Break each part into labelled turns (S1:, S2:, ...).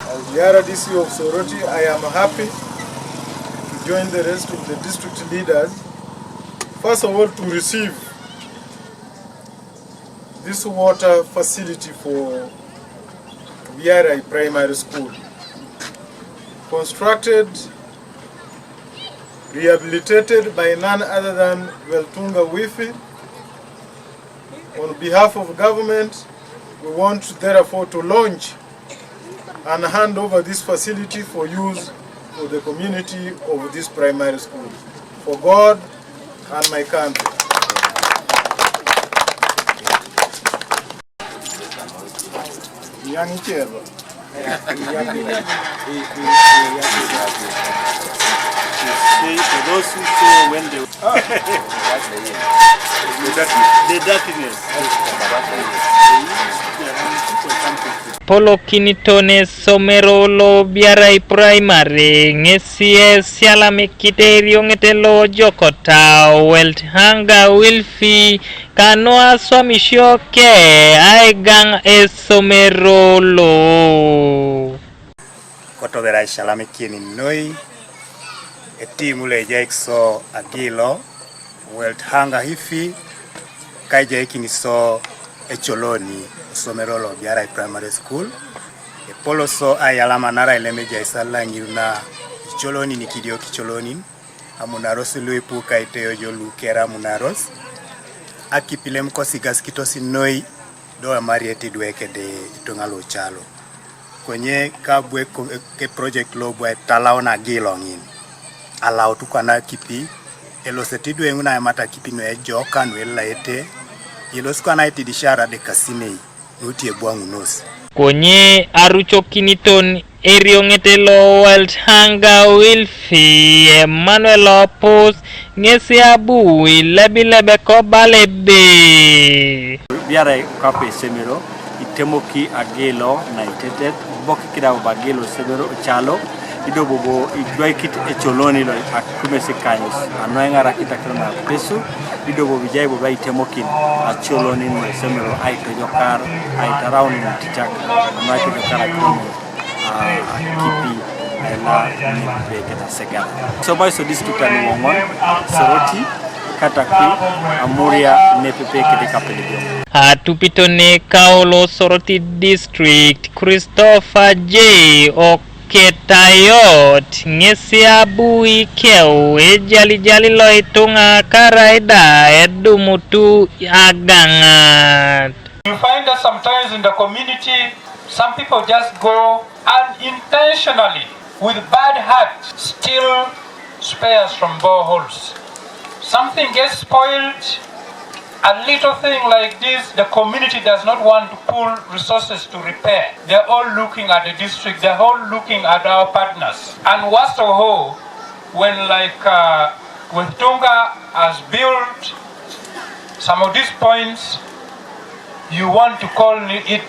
S1: As the RDC of Soroti, I am happy to join the rest of the district leaders, first of all, to receive this water facility for Obyarai Primary School, constructed, rehabilitated by none other than Weltunga Wifi. On behalf of government, we want therefore to launch and hand over this facility for use for the community of this primary school, for God and my country.
S2: For those who saw when they the darkness.
S3: Polo kinitone Esomero lo Obyarai Puraimare ngesie siala mekiterio ngetelo jokota welthanga wilfi kanoa swamishoke aigang Esomero lo
S4: Obyarai shalame kini noi etimule jaikso agilo welthanga hifi kaija ikini so echoloni Esomero lo Obyarai Primary School polo so ayalama nara ilemeja isala ngiruna icholoni nikidio kicholoni amunaros luipu kaiteo jolu kera munaros akipile mkosi gaskitosi noi do amarieti dueke de itongalo chalo kwenye kabwe ke project lobwe talaona gilongin alao tukana kipi elosetidu enguna yamata kipi no ejoka no elaete iloskana itidishara de kasinei nuti ebwangu nosi
S3: konye arucho kiniton eriongetelo welthanga wilfi Emmanuel Opus ngesi abui lebilebe ko balebe
S2: Obyarai kape Esomero itemoki agelo na itetet boki kida bagelo Esomero chalo ido bobo igwaikit echoloni lo akumese kanyos anoenga rakita kana pesu ido bobo bijai bobo itemokin acholoni no Esomero aito jokar aita rauni tichak anoito jokar akini kipi ela ni keta segala so by so district ani ngomon Soroti katakui amuria nepepe kete kapelio
S3: atupitone kaolo Soroti district Christopher J Ketayot ngesi abui keu ejali lo itunga karaida edumutu agangat.
S5: You find that sometimes in the community some people just go unintentionally with bad heart steal spares from boreholes. Something gets spoiled, a little thing like this, the community does not want to pull resources to repair. They're all looking at the district, they're all looking at our partners. And worst of all, when when Tonga has built some of these points, you want to call it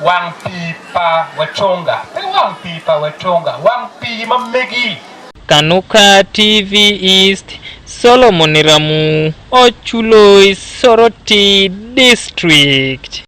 S5: Wang Pipa Wetonga. Wang Pipa Wetonga. Wang Pipa Megi.
S3: Kanuka TV East Solomon Ramu Ochuloi Soroti District.